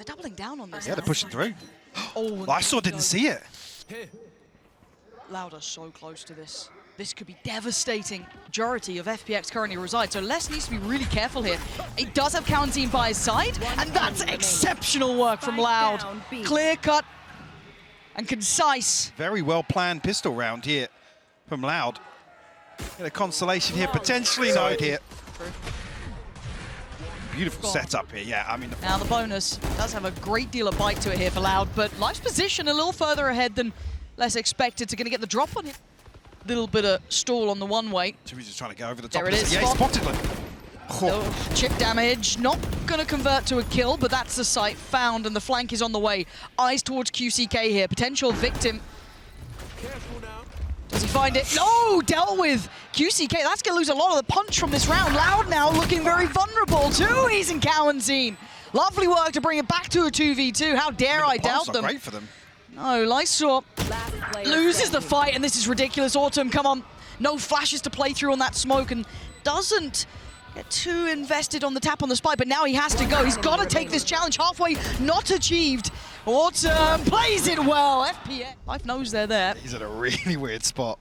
They're doubling down on this. Yeah, they're pushing through. Oh, Lysoar didn't see it. Loud are so close to this. This could be devastating. Majority of FPX currently reside, so Les needs to be really careful here. He does have cauanzin by his side, and that's exceptional work from Loud. Clear cut and concise. Very well planned pistol round here from Loud. Get a consolation here, potentially no here. Beautiful setup here, yeah. I mean, now the bonus does have a great deal of bite to it here for Loud, but Life's position a little further ahead than Les expected. To going to get the drop on him. Little bit of stall on the one way. He's just trying to go over the top. There it is. Yeah, he spotted him. Oh. Chip damage, not going to convert to a kill, but that's the site found, and the flank is on the way. Eyes towards QCK here, potential victim. Does he find it? No, dealt with. QCK, that's going to lose a lot of the punch from this round. Loud now looking very vulnerable. Tuyz and cauanzin. Lovely work to bring it back to a 2v2. How dare I doubt them. Great for them. No, Lysoar loses the fight, and this is ridiculous. Autumn, come on. No flashes to play through on that smoke, and doesn't get too invested on the tap on the spike, but now he has to go. He's got to take this challenge halfway, not achieved. Autumn plays it well. FPX, Life knows they're there. He's at a really weird spot.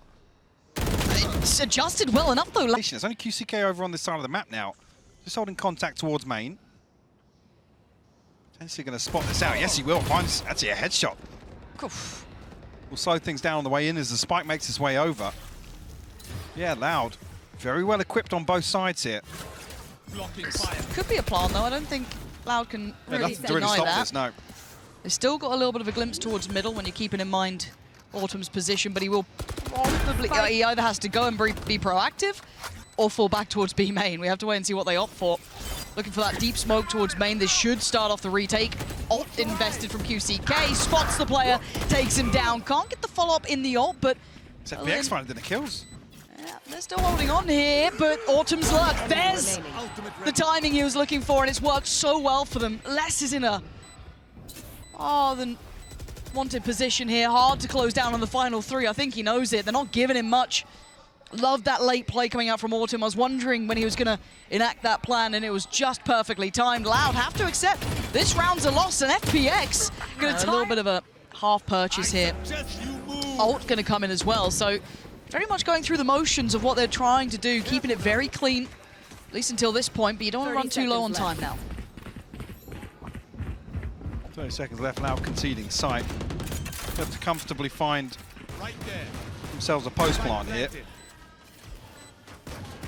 It's adjusted well enough, though. There's only QCK over on this side of the map now. Just holding contact towards main. Potentially going to spot this out. Yes, he will. Finds actually a headshot. Oof. We'll slow things down on the way in as the spike makes its way over. Yeah, Loud. Very well equipped on both sides here. Could be a plan, though. I don't think Loud can really deny stop that. this, no. They've still got a little bit of a glimpse towards middle when you're keeping in mind Autumn's position, but he will probably... he either has to go and be proactive or fall back towards B main. We have to wait and see what they opt for. Looking for that deep smoke towards main. This should start off the retake. Ult invested from QCK. Spots the player, takes him down. Can't get the follow-up in the ult, but... FPX finally did the kills. Yeah, they're still holding on here, but Autumn's luck. There's the timing he was looking for, and it's worked so well for them. Les is in a than wanted position here. Hard to close down on the final three. I think he knows it. They're not giving him much. Loved that late play coming out from Autumn. I was wondering when he was going to enact that plan, and it was just perfectly timed. Loud have to accept this round's a loss, and FPX going to a little bit of a half purchase here. Ult going to come in as well, so very much going through the motions of what they're trying to do, keeping it very clean, at least until this point, but you don't want to run too low on time now. 30 seconds left, Loud conceding sight. Have to comfortably find themselves a post plant here.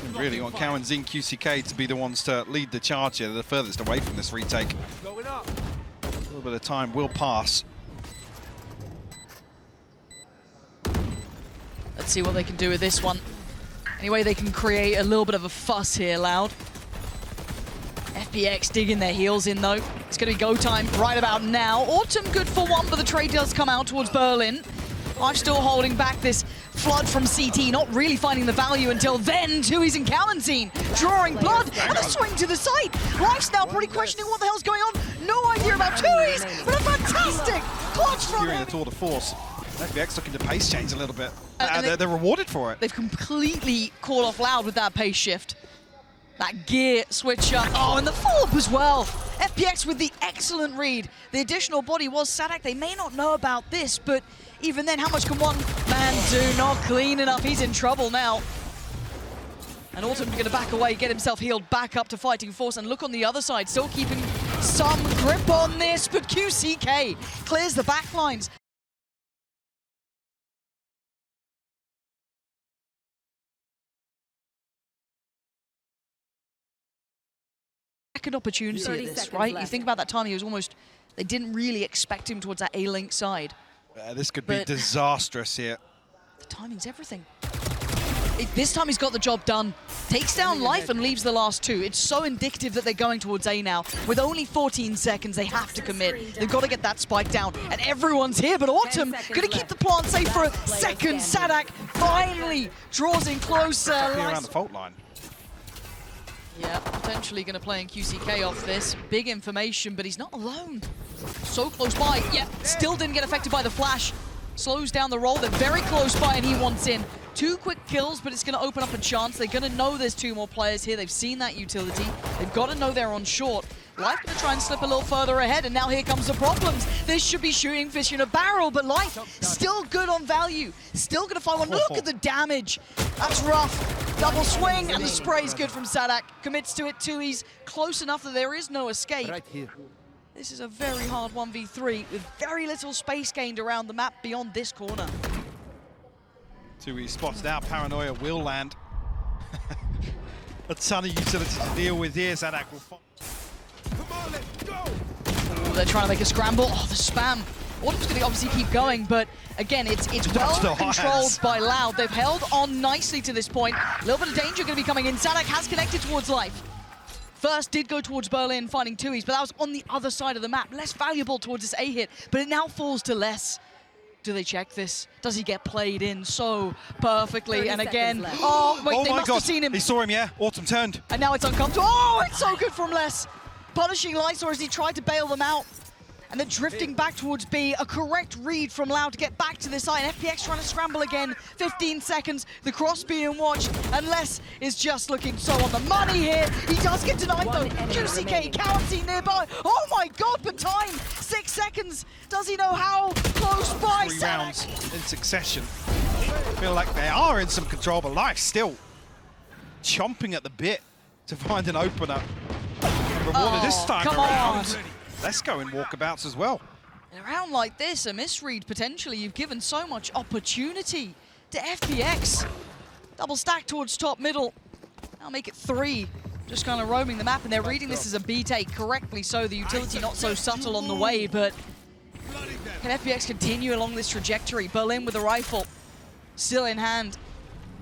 And really want cauanzin QCK to be the ones to lead the charge here. They're the furthest away from this retake. A little bit of time will pass. Let's see what they can do with this one. Anyway, they can create a little bit of a fuss here, Loud. FPX digging their heels in, though. It's going to be go time right about now. Autumn good for one, but the trade does come out towards Berlin. I'm still holding back this flood from CT, not really finding the value until then. Tuyz and cauanzin drawing blood, and a swing to the side. Life's now pretty questioning what the hell's going on. No idea about Tuyz, but a fantastic clutch from him. The tour de force. FPX looking to pace change a little bit. They're rewarded for it. They've completely called off Loud with that pace shift. That gear switch up. Oh, and the follow-up as well. FPX with the excellent read. The additional body was saadhak. They may not know about this, but even then, how much can one man do? Not clean enough. He's in trouble now. And Autumn going to back away, get himself healed back up to fighting force. And look on the other side, still keeping some grip on this, but QCK clears the back lines. Second opportunity at this, right? You think about that time, he was almost, they didn't really expect him towards that A-Link side. This could be disastrous here. The timing's everything. This time he's got the job done. Takes down Life and leaves the last two. It's so indicative that they're going towards A now. With only 14 seconds, they have to commit. They've got to get that spike down. And everyone's here, but Autumn going to keep the plant safe for a second. saadhak finally draws in closer. Around the fault line. Yeah, potentially going to play in QCK off this. Big information, but he's not alone. So close by. Yeah, still didn't get affected by the flash. Slows down the roll. They're very close by, and he wants in. 2 quick kills, but it's going to open up a chance. They're going to know there's 2 more players here. They've seen that utility. They've got to know they're on short. Life gonna try and slip a little further ahead, and now here comes the problems. This should be shooting fish in a barrel, but Life still good on value. Still gonna find one. Look at the damage. That's rough. Double swing, and the spray's good from saadhak. Commits to it, tuyz. Close enough that there is no escape. Right here. This is a very hard 1v3 with very little space gained around the map beyond this corner. tuyz spots out, paranoia will land. A ton of utility to deal with here, saadhak will find. Come on, let's go. Ooh, they're trying to make a scramble. Oh, the spam. Autumn's going to obviously keep going, but again, it's well controlled by Loud. They've held on nicely to this point. A little bit of danger going to be coming in. saadhak has connected towards Life. First did go towards Berlin, finding tuyz, but that was on the other side of the map. Less valuable towards this A hit, but it now falls to less. Do they check this? Does he get played in so perfectly? And again, oh, wait, they must have seen him. He saw him, yeah. Autumn turned. And now it's uncomfortable. Oh, it's so good from Les. Punishing Lysoar as he tried to bail them out. And they're drifting back towards B. A correct read from Loud to get back to this side. And FPX trying to scramble again. 15 seconds. The cross being watched. And Les is just looking so on the money here. He does get denied though. QCK, cauanzin nearby. Oh my god, but time. 6 seconds. Does he know how close by? 3 rounds in succession. I feel like they are in some control, but Life still chomping at the bit to find an opener. And rewarded this time around. Let's go in walkabouts as well. In a round like this, a misread potentially, you've given so much opportunity to FPX. Double stack towards top middle. Now make it 3. Just kind of roaming the map, and they're reading this as a B take, correctly so. The utility not so subtle on the way, but can FPX continue along this trajectory? Berlin with a rifle, still in hand.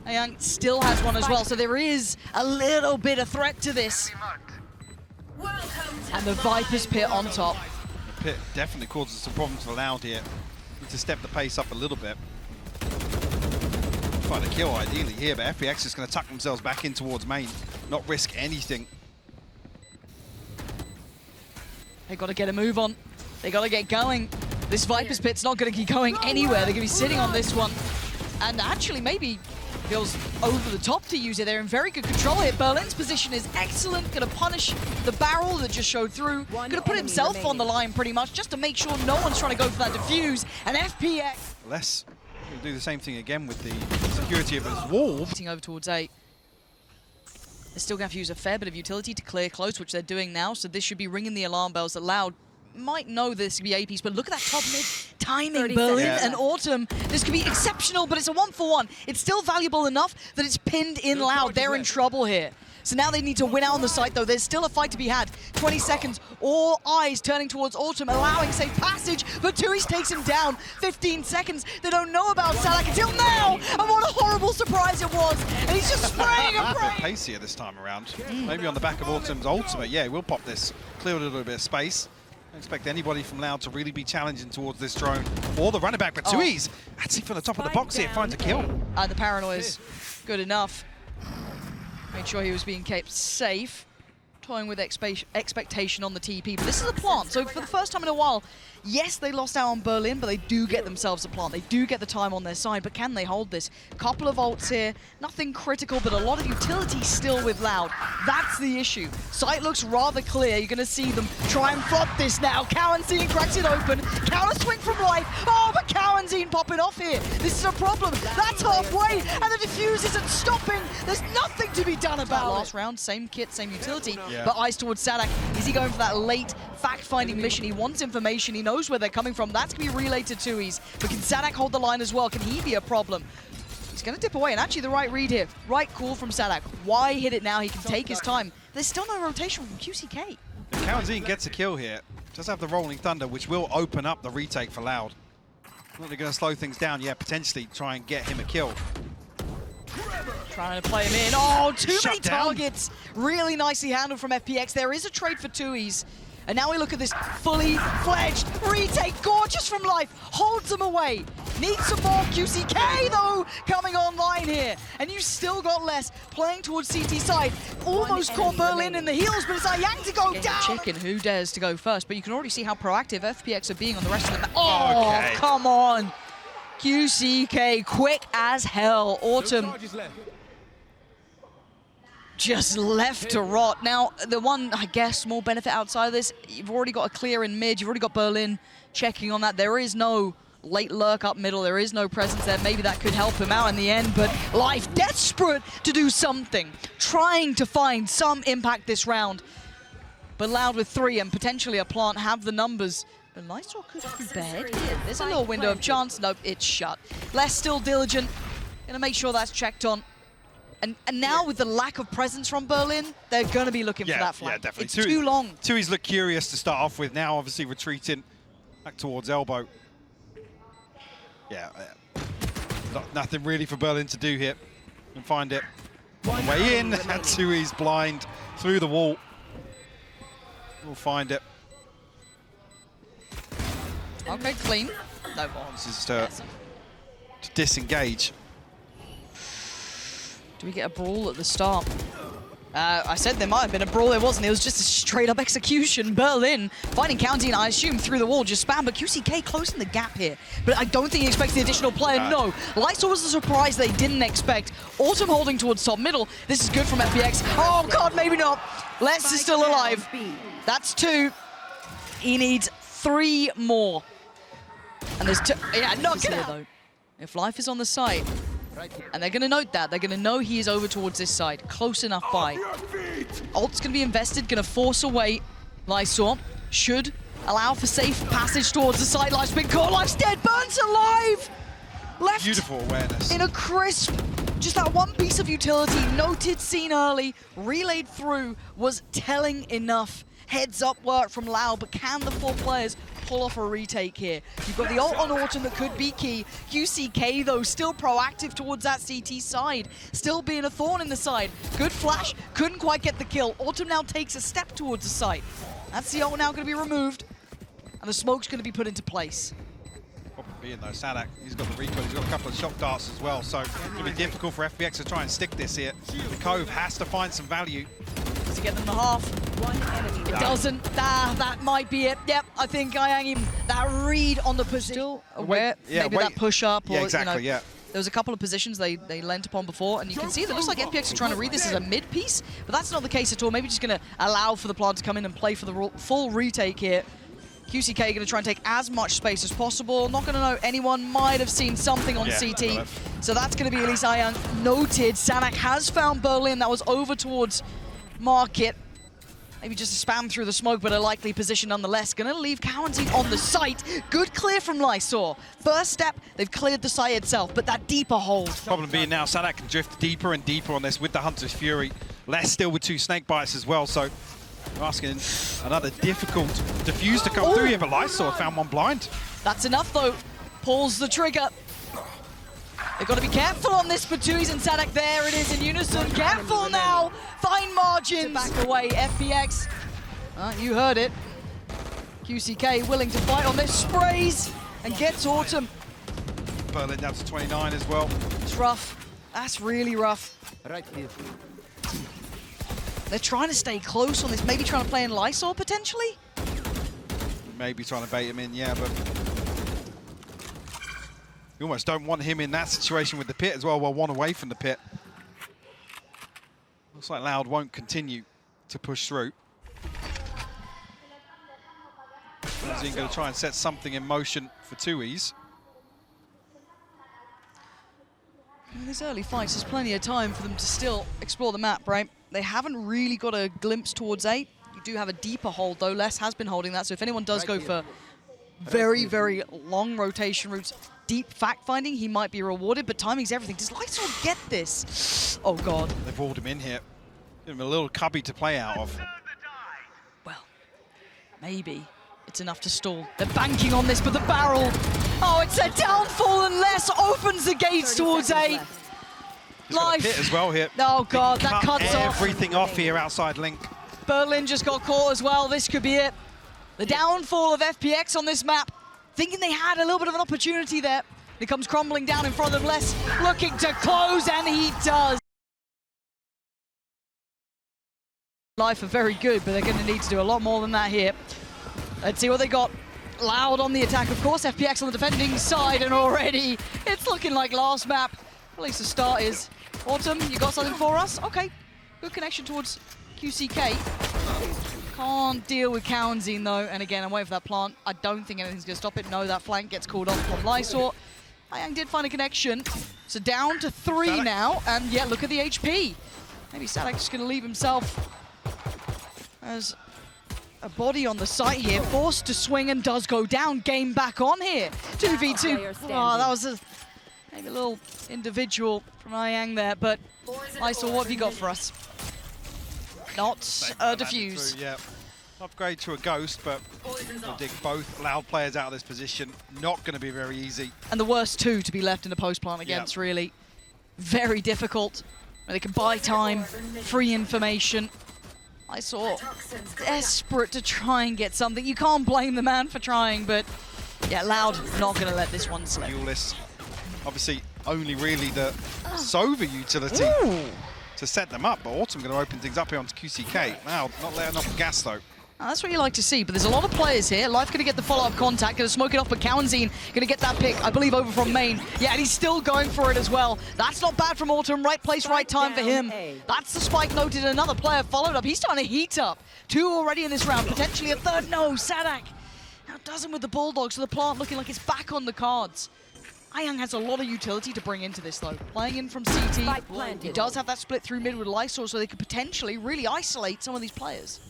Young still has one as well, so there is a little bit of threat to this. And the Viper's Pit on top. The pit definitely causes some problems for Loud here. Need to step the pace up a little bit. Trying to kill ideally here, but FPX is going to tuck themselves back in towards main, not risk anything. They got to get a move on. They got to get going. This Viper's Pit's not going to keep going anywhere. They're going to be sitting on this one. And actually, maybe feels over the top to use it. They're in very good control here. Berlin's position is excellent. Going to punish the barrel that just showed through. Going to put himself on the line pretty much just to make sure no one's trying to go for that defuse. And FPX. Less. He'll do the same thing again with the security of his wall. Over towards A. They're still going to have to use a fair bit of utility to clear close, which they're doing now. So this should be ringing the alarm bells that Loud might know this could be A piece, but look at that top mid timing. Berlin and Autumn. This could be exceptional, but it's a 1-for-1. It's still valuable enough that it's pinned in Loud. They're in trouble here. So now they need to win out on the site, though. There's still a fight to be had. 20 seconds, all eyes turning towards Autumn, allowing safe passage, but tuyz takes him down. 15 seconds, they don't know about saadhak until now, and what a horrible surprise it was. And he's just spraying and praying. Pace here this time around. Maybe on the back of Autumn's ultimate. Yeah, we'll pop this. Clear a little bit of space. Don't expect anybody from Loud to really be challenging towards this drone or the running back, but tuyz actually from the top of the box here finds a kill. And the paranoia's good enough. Made sure he was being kept safe. Toying with expectation on the TP, but this is a plant, so for the first time in a while, yes, they lost out on Berlin, but they do get themselves a plant. They do get the time on their side, but can they hold this? Couple of ults here, nothing critical, but a lot of utility still with Loud. That's the issue. Site looks rather clear. You're going to see them try and flop this now. cauanzin cracks it open. Counter swing from Life. Oh, but cauanzin popping off here. This is a problem. That's halfway, and the defuse isn't stopping. There's nothing to be done about it. Last round, same kit, same utility. But eyes towards saadhak. Is he going for that late fact-finding mission? He wants information. He knows where they're coming from. That's going to be relayed to tuyz. But can saadhak hold the line as well? Can he be a problem? He's going to dip away. And actually the right read here. Right call from saadhak. Why hit it now? He can take his time. There's still no rotation from QCK. If cauanzin gets a kill here, does have the Rolling Thunder, which will open up the retake for Loud. Not they're going to slow things down. Yeah, potentially try and get him a kill. Trying to play him in. Oh, too many targets. Really nicely handled from FPX. There is a trade for tuyz. And now we look at this fully fledged retake. Gorgeous from Life. Holds them away. Needs some more. QCK, though, coming online here. And you still got less. Playing towards CT side. Almost caught Berlin in the heels, but it's Yang to go down. Chicken, who dares to go first? But you can already see how proactive FPX are being on the rest of the map. Oh, come on. QCK, quick as hell. Autumn just left to rot. Now, the one, I guess, small benefit outside of this, you've already got a clear in mid, you've already got Berlin checking on that. There is no late lurk up middle, there is no presence there. Maybe that could help him out in the end, but Life desperate to do something, trying to find some impact this round. But Loud with 3 and potentially a plant have the numbers. But Lysoar could be bad here. There's a little window of chance. Nope, it's shut. Les still diligent. Gonna make sure that's checked on. And now with the lack of presence from Berlin, they're gonna be looking for that flank. Yeah, definitely. It's too long. Tuyz look curious to start off with. Now obviously retreating back towards elbow. Yeah, nothing really for Berlin to do here. And find it on the way in. And Tuyz blind through the wall. We'll find it. Okay, clean. No more. This is to disengage. Do we get a brawl at the start? I said there might have been a brawl, there wasn't. It was just a straight-up execution. Berlin finding cauanzin, I assume, through the wall, just spam, but QCK closing the gap here. But I don't think he expects the additional player, no. Lysoar was a surprise they didn't expect. Autumn holding towards top middle. This is good from FPX. Oh, God, maybe not. Les is still alive. That's 2. He needs 3 more. And there's 2. Yeah, knock it out. Though. If Life is on the site, and they're going to note that. They're going to know he is over towards this side. Close enough by. Ult's going to be invested, going to force away Lysoar. Should allow for safe passage towards the side. Life's been caught. Life's dead. Burns alive. Left. Beautiful awareness. In a crisp. Just that one piece of utility. Noted, seen early. Relayed through. Was telling enough. Heads up work from Loud, but can the 4 players pull off a retake here? You've got the ult on Autumn that could be key. QCK, though, still proactive towards that CT side. Still being a thorn in the side. Good flash, couldn't quite get the kill. Autumn now takes a step towards the site. That's the ult now going to be removed, and the smoke's going to be put into place. Probably being though, saadhak, he's got the recoil, he's got a couple of shock darts as well, so it's going to be difficult for FPX to try and stick this here. The Cove has to find some value. Does he get them the half? It doesn't. That might be it. Yep, I think Yaying, that read on the position. Still aware, maybe that push up. Or, yeah, exactly, There was a couple of positions they lent upon before, and you can see that it looks like FPX are trying to read this as a mid piece, but that's not the case at all. Maybe just going to allow for the plant to come in and play for the full retake here. QCK going to try and take as much space as possible. Not going to know anyone might have seen something on CT. So that's going to be at least Yaying noted. saadhak has found Berlin. That was over towards Market. Maybe just a spam through the smoke, but a likely position nonetheless. Gonna leave cauanzin on the site. Good clear from Lysoar. First step, they've cleared the site itself, but that deeper hold. Problem being now, saadhak can drift deeper and deeper on this with the Hunter's Fury. Les still with 2 snake bites as well, so we're asking another difficult defuse to come through here, but Lysoar found one blind. That's enough though. Pulls the trigger. They've got to be careful on this, but tuyz and saadhak, there it is in unison. Careful now, fine margins. Back away, FPX. You heard it. QCK willing to fight on this, sprays and gets Autumn. Berlin down to 29 as well. It's rough. That's really rough. Right here. They're trying to stay close on this, maybe trying to play in Lysoar potentially? Maybe trying to bait him in, yeah, but you almost don't want him in that situation with the pit as well. Well, 1 away from the pit. Looks like Loud won't continue to push through. He's going to try and set something in motion for tuyz. In these early fights, there's plenty of time for them to still explore the map, right? They haven't really got a glimpse towards A. You do have a deeper hold, though. Les has been holding that, so if anyone does go for very, very long rotation routes, deep fact-finding, he might be rewarded, but timing's everything. Does Lysoar get this? Oh, God. They've walled him in here. Give him a little cubby to play out of. Well, maybe it's enough to stall. They're banking on this, but the barrel. Oh, it's a downfall, and Les opens the gates towards A. Life. Hit as well here. Oh, God, that cuts off. Everything off here outside Link. Berlin just got caught as well. This could be it. The downfall of FPX on this map. Thinking they had a little bit of an opportunity there. It comes crumbling down in front of Les, looking to close, and he does. Life are very good, but they're going to need to do a lot more than that here. Let's see what they got. Loud on the attack, of course. FPX on the defending side, and already it's looking like last map. At least the start is. Autumn, you got something for us? Okay. Good connection towards QCK. Can't deal with cauanzin though, and again, I'm waiting for that plant. I don't think anything's going to stop it. No, that flank gets called off from Lysoar. Ayang did find a connection. So down to 3 saadhak now, and yeah, look at the HP. Maybe saadhak just going to leave himself as a body on the site here, forced to swing and does go down. Game back on here. 2v2. Oh, that was maybe a little individual from Ayang there, but Lysoar, what have you got for us? Not a defuse. Yeah. Upgrade to a ghost, but we'll dig both loud players out of this position. Not going to be very easy. And the worst 2 to be left in the post plant against, really. Very difficult. Where they can buy time, free information. I saw desperate to try and get something. You can't blame the man for trying, but yeah, Loud not going to let this one slip. Duelist. Obviously, only really the Sova utility to set them up, but Autumn going to open things up here onto QCK. Now, not letting off the gas though. That's what you like to see, but there's a lot of players here. Life going to get the follow-up contact, going to smoke it off, but cauanzin going to get that pick, I believe, over from main. Yeah, and he's still going for it as well. That's not bad from Autumn. Right place, right time for him. That's the spike noted. Another player followed up. He's starting to heat up. 2 already in this round, potentially a 3rd. No, saadhak. Now does him with the Bulldogs, so the plant looking like it's back on the cards. Ayang has a lot of utility to bring into this, though. Playing in from CT, he does have that split through mid with Lysoar, so they could potentially really isolate some of these players.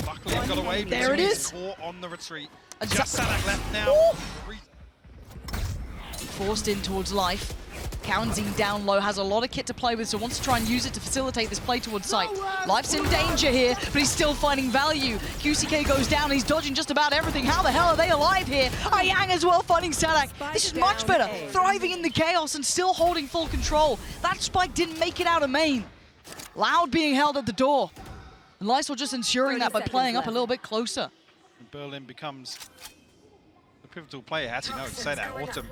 Luckily, it got away. There it is. Caught on the retreat. And Just saadhak left now. Forced in towards Life. cauanzin down low, has a lot of kit to play with, so wants to try and use it to facilitate this play towards site. Life's in danger here, but he's still finding value. QCK goes down, he's dodging just about everything. How the hell are they alive here? Ayang as well finding saadhak. This is much better. Thriving in the chaos and still holding full control. That spike didn't make it out of main. Loud being held at the door. And Lysoar just ensuring that by playing up a little bit closer. Berlin becomes the pivotal player. Actually, no, to say that. Autumn,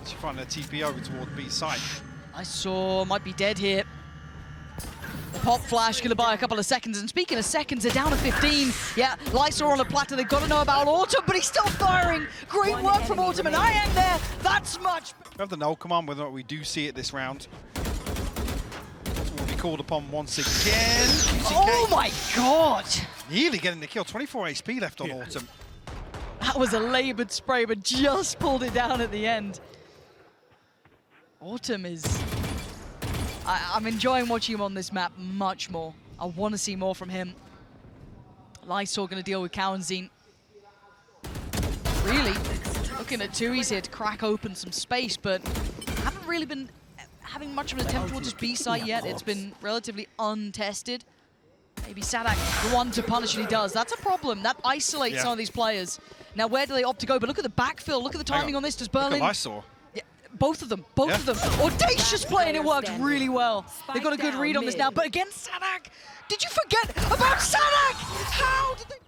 she's finding a TP over toward B side. Lysoar might be dead here. Pop flash gonna buy a couple of seconds, and speaking of seconds, they're down to 15. Yeah, Lysoar on a platter, they've got to know about Autumn, but he's still firing. Great work from Autumn, and Ayang there, that's much. We have the null command, whether or not we do see it this round. Will be called upon once again. QCK. Oh my god! Nearly getting the kill, 24 HP left on Autumn. That was a laboured spray, but just pulled it down at the end. Autumn is... I'm enjoying watching him on this map much more. I want to see more from him. Lysoar going to deal with cauanzin. Really looking at tuyz here to crack open some space, but haven't really been having much of an attempt towards his B site yet. It's been relatively untested. Maybe saadhak, the one to punish, and he does. That's a problem. That isolates some of these players. Now, where do they opt to go? But look at the backfill. Look at the timing on this. Does Berlin... Look at Lysoar. Yeah, both of them. Both of them. Audacious play, and it worked really well. They've got a good read on this now. But against saadhak, did you forget about saadhak? How did they...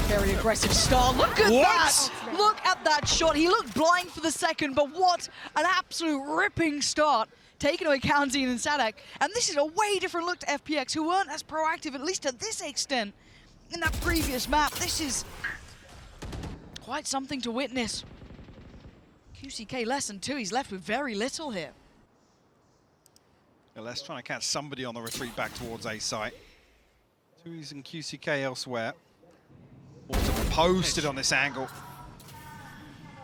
Very aggressive start. Look at that! Look at that shot. He looked blind for the second, but what an absolute ripping start. Taking away cauanzin and saadhak. And this is a way different look to FPX, who weren't as proactive, at least to this extent, in that previous map. This is quite something to witness. QCK less than 2. He's left with very little here. Yeah, let's try and catch somebody on the retreat back towards A site. tuyz and QCK elsewhere. Autumn posted on this angle.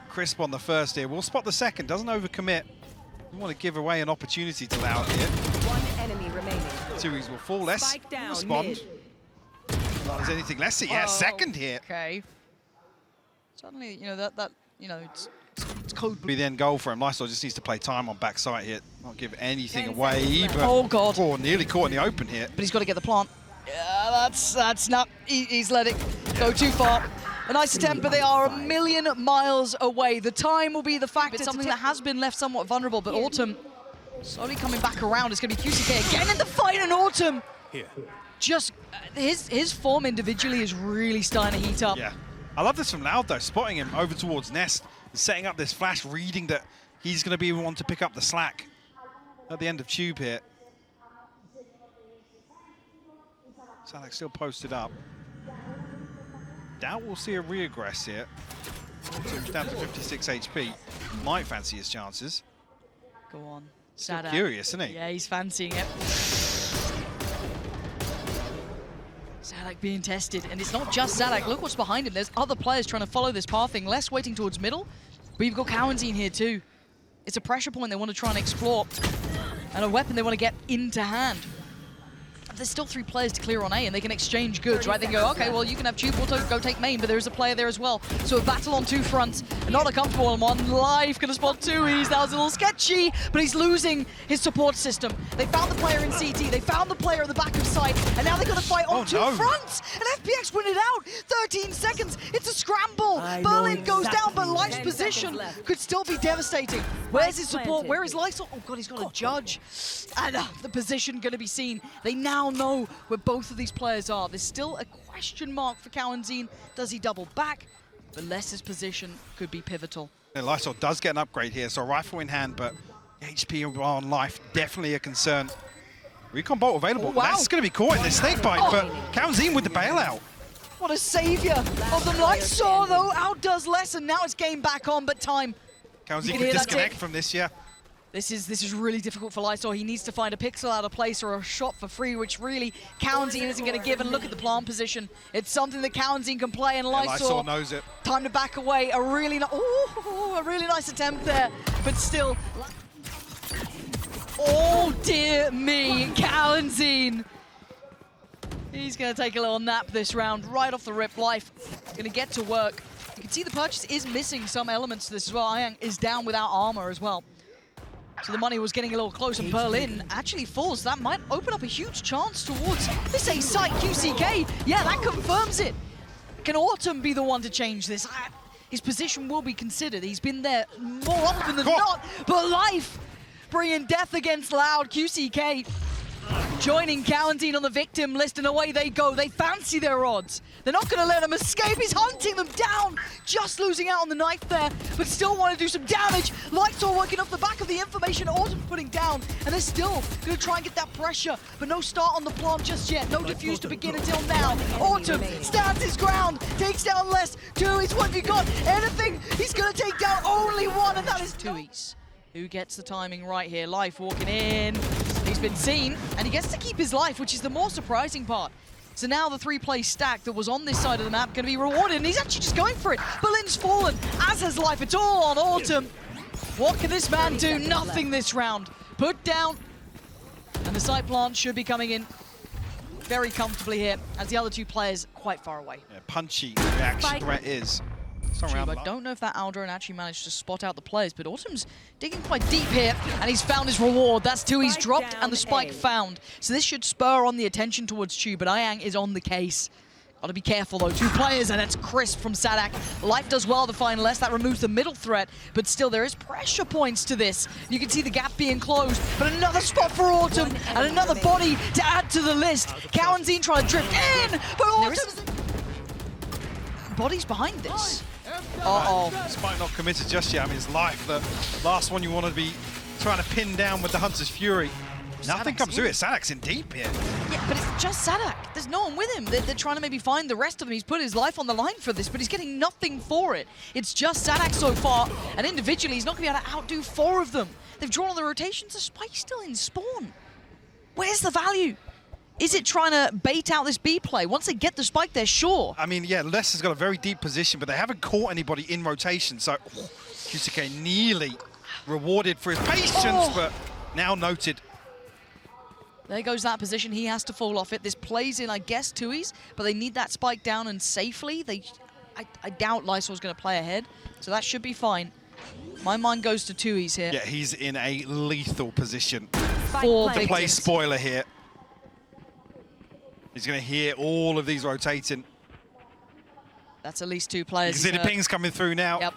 Crisp on the first here. We'll spot the second. Doesn't overcommit. We want to give away an opportunity to Loud here. One enemy remaining. tuyz will fall less. Respond. Not there's anything less. Yeah, second here. Okay. Suddenly, you know, that it's code. Be the end goal for him. Lysoar just needs to play time on backside here. Not give anything away. But oh god. Oh, nearly caught in the open here. But he's got to get the plant. Yeah, that's not. He's let it go too far. A nice attempt, but they are a million miles away. The time will be the factor. It's something that has been left somewhat vulnerable, but Autumn slowly coming back around. It's going to be QCK again in the fight, and Autumn just his form individually is really starting to heat up. Yeah, I love this from Loud though, spotting him over towards Nest, setting up this flash, reading that he's going to be the one to pick up the slack at the end of Tube here. saadhak still posted up. Doubt we'll see a reaggress here. So he's down to 56 HP. Might fancy his chances. Go on. saadhak. Curious, isn't he? Yeah, he's fancying it. saadhak being tested, and it's not just saadhak. Look what's behind him. There's other players trying to follow this pathing. Less waiting towards middle, but you've got cauanzin here too. It's a pressure point they want to try and explore, and a weapon they want to get into hand. There's still 3 players to clear on A, and they can exchange goods, right? They can go, okay, well, you can have tube, we'll go take main, but there is a player there as well. So a battle on 2 fronts, and not a comfortable one. Live gonna spot tuyz. That was a little sketchy, but he's losing his support system. They found the player in CT, they found the player at the back of site, and now they've got to fight on 2 fronts. And FPX win it out. 13 seconds. It's a scramble. Berlin goes down, but Life's position could still be devastating. Where's his support? Where is Lysoar? Oh god, he's got a judge. And the position gonna be seen. They now know where both of these players are. There's still a question mark for cauanzin. Does he double back? But Less's position could be pivotal. And Lysoar does get an upgrade here, so rifle in hand, but HP on life definitely a concern. Recon bolt available. Oh, wow. That's going to be caught in this snake bite, but cauanzin with the bailout. What a savior of the Lysoar, though. Outdoes Less, and now it's game back on, but time. cauanzin can disconnect from this, yeah. This is really difficult for Lysoar. He needs to find a pixel out of place or a shot for free, which really cauanzin isn't going to give. And look at the plant position. It's something that cauanzin can play, and Lysoar knows it. Time to back away. A really nice attempt there, but still. Oh dear me, cauanzin. He's going to take a little nap this round, right off the rip. Life going to get to work. You can see the purchase is missing some elements to this as well. AAAAY is down without armor as well. So the money was getting a little close, and Berlin actually falls. That might open up a huge chance towards this A site. QCK, yeah, that confirms it. Can Autumn be the one to change this? His position will be considered. He's been there more often than not, but Life bringing death against Loud. QCK joining cauanzin on the victim list, and away they go. They fancy their odds. They're not going to let him escape. He's hunting them down. Just losing out on the knife there, but still want to do some damage. Lysoar working off the back of the information. Autumn putting down, and they're still going to try and get that pressure, but no start on the plant just yet. No defuse to begin until now. Autumn stands his ground, takes down Less. tuyz, what have you got? Anything? He's going to take down only one, and that is tuyz, who gets the timing right here. Life walking in. He's been seen, and he gets to keep his life, which is the more surprising part. So now the 3-play stack that was on this side of the map going to be rewarded, and he's actually just going for it. Berlin's fallen, as has Life. It's all on Autumn. What can this man do? Nothing this round. Put down, and the site plant should be coming in very comfortably here, as the other 2 players quite far away. Yeah, punchy reaction threat is. I don't know if that Aldrin actually managed to spot out the players, but Autumn's digging quite deep here, and he's found his reward. That's tuyz dropped and the spike found. So this should spur on the attention towards Tube, but AAAAY is on the case. Gotta be careful though. 2 players, and that's crisp from saadhak. Life does well to find Less. That removes the middle threat, but still there is pressure points to this. You can see the gap being closed, but another spot for Autumn, and another body to add to the list. cauanzin trying to drift in, but Autumn's body's behind this. Uh-oh. Despite not committed just yet, I mean, it's Life, the last one you want to be trying to pin down with the Hunter's Fury. Nothing comes through it. saadhak's in deep here. Yeah, but it's just saadhak. There's no one with him. They're trying to maybe find the rest of them. He's put his life on the line for this, but he's getting nothing for it. It's just saadhak so far, and individually, he's not going to be able to outdo 4 of them. They've drawn on the rotations. The spike's still in spawn. Where's the value? Is it trying to bait out this B play? Once they get the spike, they're sure. I mean, yeah, Less has got a very deep position, but they haven't caught anybody in rotation, so QCK nearly rewarded for his patience, but now noted. There goes that position. He has to fall off it. This plays in, I guess, tuyz, but they need that spike down and safely. I doubt Lysoar's going to play ahead, so that should be fine. My mind goes to tuyz here. Yeah, he's in a lethal position. 4 to big play hits. spoiler here. He's going to hear all of these rotating. That's at least 2 players. You can see the pings coming through now. Yep.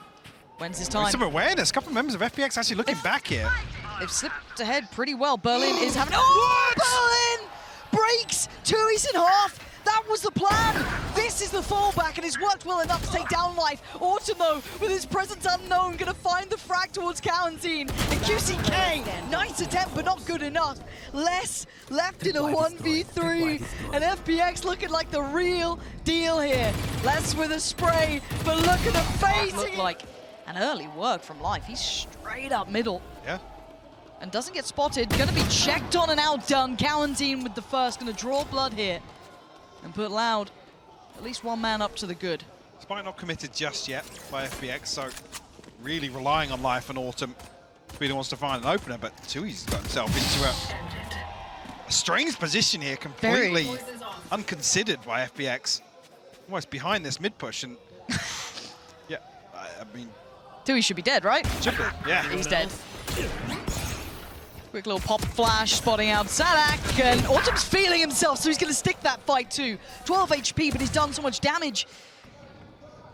When's his time? Some awareness. A couple of members of FPX actually looking back here. They've slipped ahead pretty well. Berlin is having... Oh, Berlin breaks tuyz in half. That was the plan. This is the fallback, and it's worked well enough to take down Life. Autumn, though, with his presence unknown, going to find the frag towards cauanzin. And QCK, nice attempt, but not good enough. Less left in a 1v3, and FPX looking like the real deal here. Less with a spray, but look at the face. Looked like an early work from Life. He's straight up middle. Yeah. and doesn't get spotted. Gonna be checked on and outdone. Cauanzin with the first, gonna draw blood here and put Loud at least one man up to the good. Despite not committed just yet by FBX, so really relying on Life and Autumn. Speedy wants to find an opener, but tuyz got himself into a strange position here, completely unconsidered by FBX. Almost behind this mid push, and yeah, I mean, tuyz should be dead, right? should be, yeah. He's dead. Quick little pop flash, spotting out saadhak, and Autumn's feeling himself, so he's going to stick that fight too. 12 HP, but he's done so much damage.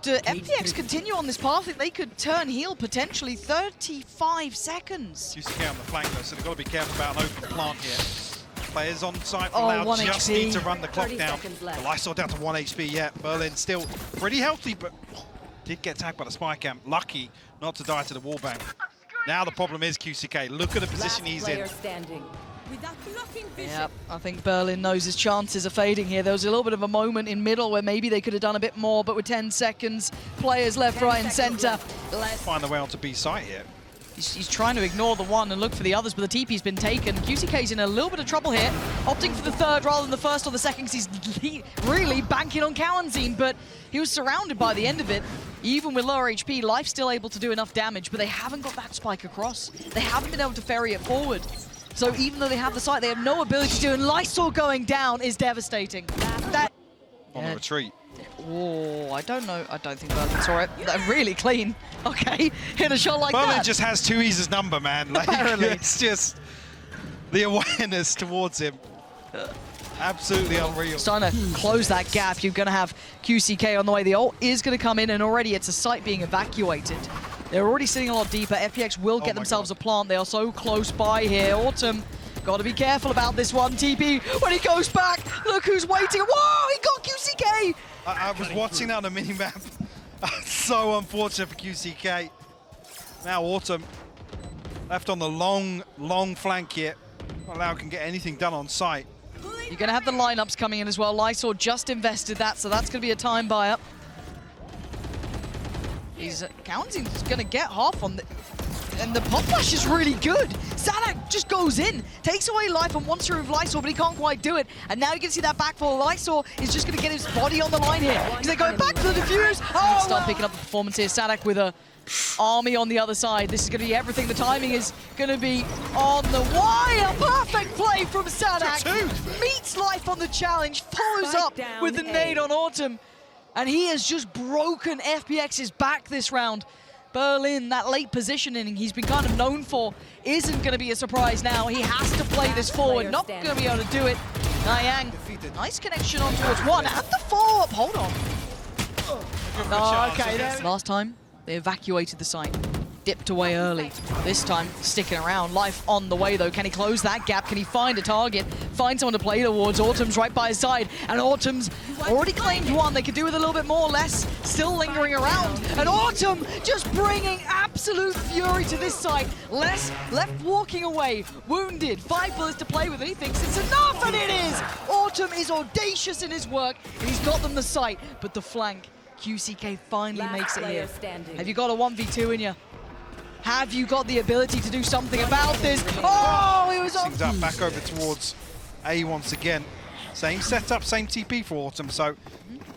Do FPX continue on this path? I think they could turn heel potentially 35 seconds. QCK on the flank though, so they've got to be careful about an open plant here. Players on site for Oh, Loud 1 just HP. need to run the clock down. The Lysoar down to 1 HP yet. Berlin still pretty healthy, but did get tagged by the spy camp. Lucky not to die to the wallbang. Now the problem is QCK. Look at the position he's in. Yep, I think Berlin knows his chances are fading here. There was a little bit of a moment in middle where maybe they could have done a bit more, but with 10 seconds, players left, right and center. Find their way onto B site here. He's trying to ignore the one and look for the others, but the TP's been taken. QCK's in a little bit of trouble here, opting for the third rather than the first or the second, because he's really banking on Cauanzin, but he was surrounded by the end of it. Even with lower HP, Life's still able to do enough damage, but they haven't got that spike across. They haven't been able to ferry it forward. So even though they have the site, they have no ability to do, and Lysoar going down is devastating. That On the retreat. Oh, I don't know. I don't think Berlin saw it. They're really clean. Okay, hit a shot like Berlin that. just has tuyz's number, man. Like, Apparently. it's just the awareness towards him. Absolutely unreal. Starting to close that gap. You're going to have QCK on the way. The ult is going to come in, and already it's a site being evacuated. They're already sitting a lot deeper. FPX will get themselves a plant. They are so close by here. Autumn, got to be careful about this one. TP, when he goes back, look who's waiting. Whoa, he got QCK! I was watching that on the minimap. So unfortunate for QCK. Now Autumn left on the long flank here. Not Loud can get anything done on site. You're going to have the lineups coming in as well. Lysoar just invested that, so that's going to be a time buy-up. Cauanzin's going to get half on the... And the pop flash is really good. saadhak just goes in, takes away life and wants to remove Lysoar, but he can't quite do it. And now you can see that backfall. Lysoar is just going to get his body on the line here. Because they're going back to the defuse. Oh, start picking up the performance here. saadhak with a army on the other side. This is going to be everything. The timing is going to be on the wire. Perfect play from saadhak. Meets life on the challenge, follows up with the nade on Autumn. And he has just broken FPX's back this round. Berlin, that late positioning he's been kind of known for, isn't going to be a surprise now. He has to play this forward. Not going to be able to do it. Niang, nice connection on towards one. And the follow-up, hold on. Oh, okay, last time, they evacuated the site. Dipped away early. This time, sticking around. Life on the way, though. Can he close that gap? Can he find a target? Find someone to play towards. Autumn's right by his side. And Autumn's already claimed one. They could do with a little bit more. Less still lingering around. And Autumn just bringing absolute fury to this side. Less left walking away. Wounded. 5 bullets to play with. And he thinks it's enough. And it is! Autumn is audacious in his work. And he's got them the site. But the flank. QCK finally makes it here. Have you got a 1v2 in you? Have you got the ability to do something about this? Oh, he was on. Things up back over towards A once again. Same setup, same TP for Autumn, so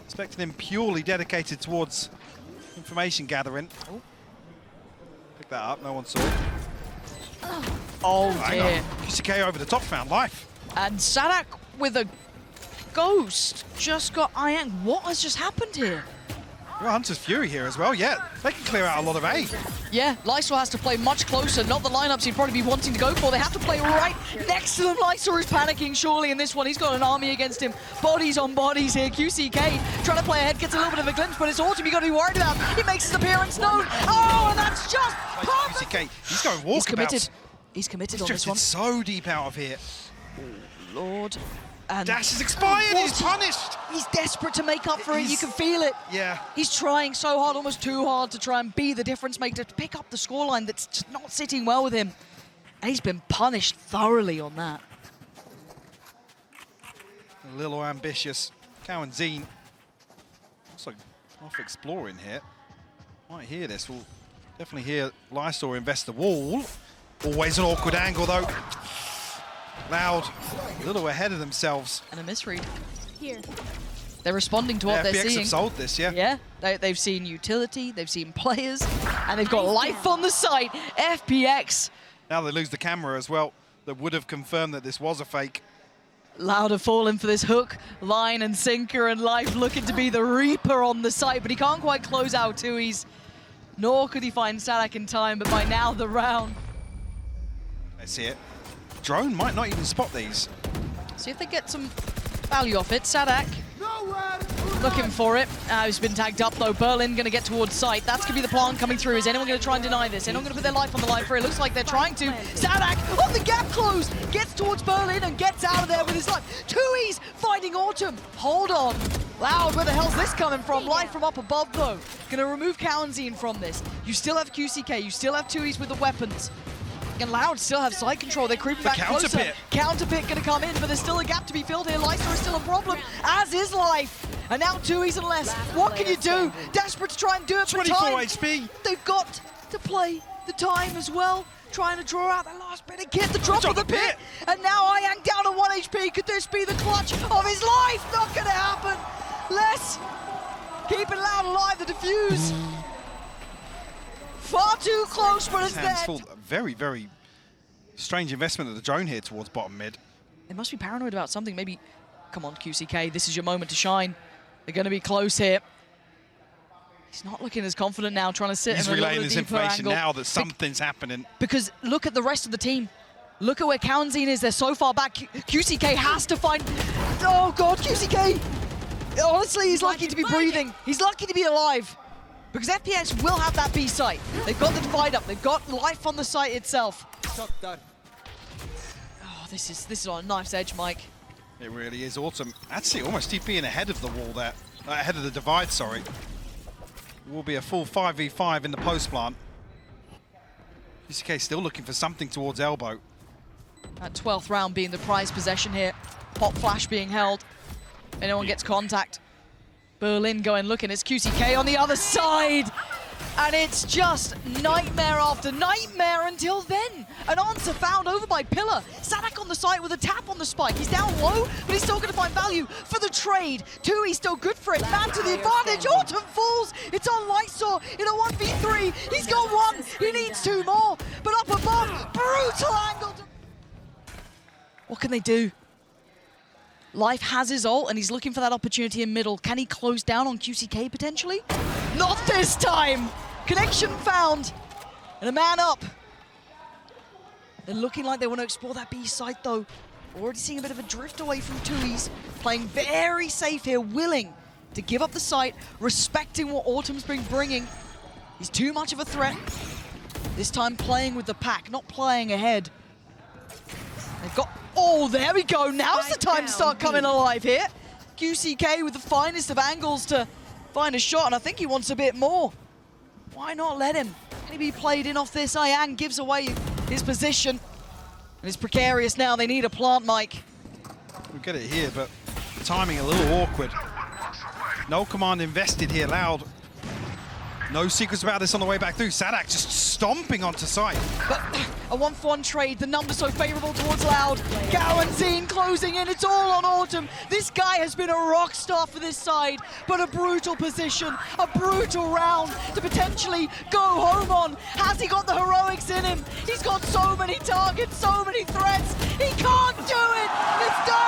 expecting him purely dedicated towards information gathering. Pick that up, no one saw it. Oh dear. QCK over the top, found life. And saadhak with a ghost just got Ian. What has just happened here? Well, Hunter's Fury here as well, yeah. They can clear out a lot of A. Yeah, Lysoar has to play much closer, not the lineups he'd probably be wanting to go for. They have to play right next to them. Lysoar is panicking surely in this one. He's got an army against him. Bodies on bodies here. QCK trying to play ahead, gets a little bit of a glimpse, but it's Autumn you got to be worried about. He makes his appearance known. Oh, and that's just perfect. QCK, he's going walkabouts. He's committed. He's committed on this one. So deep out of here. Lord. And Dash is expired, he's punished! He's desperate to make up for it, you can feel it. Yeah. He's trying so hard, almost too hard, to try and be the difference maker, to pick up the scoreline that's just not sitting well with him. And he's been punished thoroughly on that. A little ambitious. Cauanzin also off exploring here. Might hear this, we'll definitely hear Lysoar invest the wall. Always an awkward angle though. Loud, a little ahead of themselves. And a misread. Here. They're responding to what they're FPX seeing. have sold this, yeah. Yeah, they've seen utility, they've seen players, and they've got life on the site. FPX. Now they lose the camera as well. That would have confirmed that this was a fake. Loud have fallen for this hook, line and sinker, and Life looking to be the Reaper on the site, but he can't quite close out tuyz. Nor could he find saadhak in time, but by now the round. Let's see it. Drone might not even spot these. See if they get some value off it. saadhak looking for it. He's been tagged up though. Berlin going to get towards site. That's going to be the plan coming through. Is anyone going to try and deny this? Anyone going to put their life on the line for it? Looks like they're trying to. saadhak on the gap closed. Gets towards Berlin and gets out of there with his life. tuyz finding Autumn. Hold on. Loud, where the hell's this coming from? Life from up above though. Going to remove cauanzin from this. You still have QCK. You still have tuyz with the weapons. And Loud still have side control. They're creeping back closer. Counterpit going to come in, but there's still a gap to be filled here. Lysoar is still a problem, as is Life. And now tuyz and less. What can you do? Desperate to try and do it for 24 time. HP. They've got to play the time as well. Trying to draw out that last bit of kit, the drop of the pit. And now AAAAY down to 1 HP. Could this be the clutch of his life? Not going to happen. Less keeping Loud alive, the defuse. Far too close, but it's Hands dead. full. Very, very strange investment of the drone here towards bottom mid. They must be paranoid about something. Maybe, come on, QCK, this is your moment to shine. They're going to be close here. He's not looking as confident now, trying to sit He's in a little relaying bit this deeper information angle. now that something's happening. Because look at the rest of the team. Look at where cauanzin is. They're so far back. QCK has to find... Oh, God, QCK! Honestly, he's lucky to be breathing. He's lucky to be alive. Because FPX will have that B site. They've got the divide up. They've got life on the site itself. Oh, this is on a knife's edge, Mike. It really is. Autumn actually almost TPing ahead of the wall there. Ahead of the divide, sorry. It will be a full 5v5 in the post plant. QCK still looking for something towards elbow. That 12th round being the prize possession here. Pop flash being held. Anyone gets contact. Berlin going looking, it's QCK on the other side. And it's just nightmare after nightmare until then. An answer found over by Pillar. saadhak on the site with a tap on the spike. He's down low, but he's still going to find value for the trade. tuyz still good for it. Man to the advantage. Autumn falls. It's on Lysoar in a 1v3. He's got one. He needs two more. But up above, brutal angle. What can they do? Life has his ult, and he's looking for that opportunity in middle. Can he close down on QCK, potentially? Not this time! Connection found, and a man up. They're looking like they want to explore that B site, though. Already seeing a bit of a drift away from tuyz. Playing very safe here, willing to give up the site, respecting what Autumn's been bringing. He's too much of a threat. This time playing with the pack, not playing ahead. They've got... Oh, there we go. Now's the time to start coming alive here. QCK with the finest of angles to find a shot, and I think he wants a bit more. Why not let him? Can he be played in off this? AAAAY gives away his position. And it's precarious now. They need a plant, Mike. We'll get it here, but timing a little awkward. No command invested here, Loud. No secrets about this on the way back through. saadhak just stomping onto site. But a 1-for-1 trade, the numbers so favorable towards Loud. cauanzin closing in, it's all on Autumn. This guy has been a rock star for this side, but a brutal position, a brutal round to potentially go home on. Has he got the heroics in him? He's got so many targets, so many threats. He can't do it. It's done.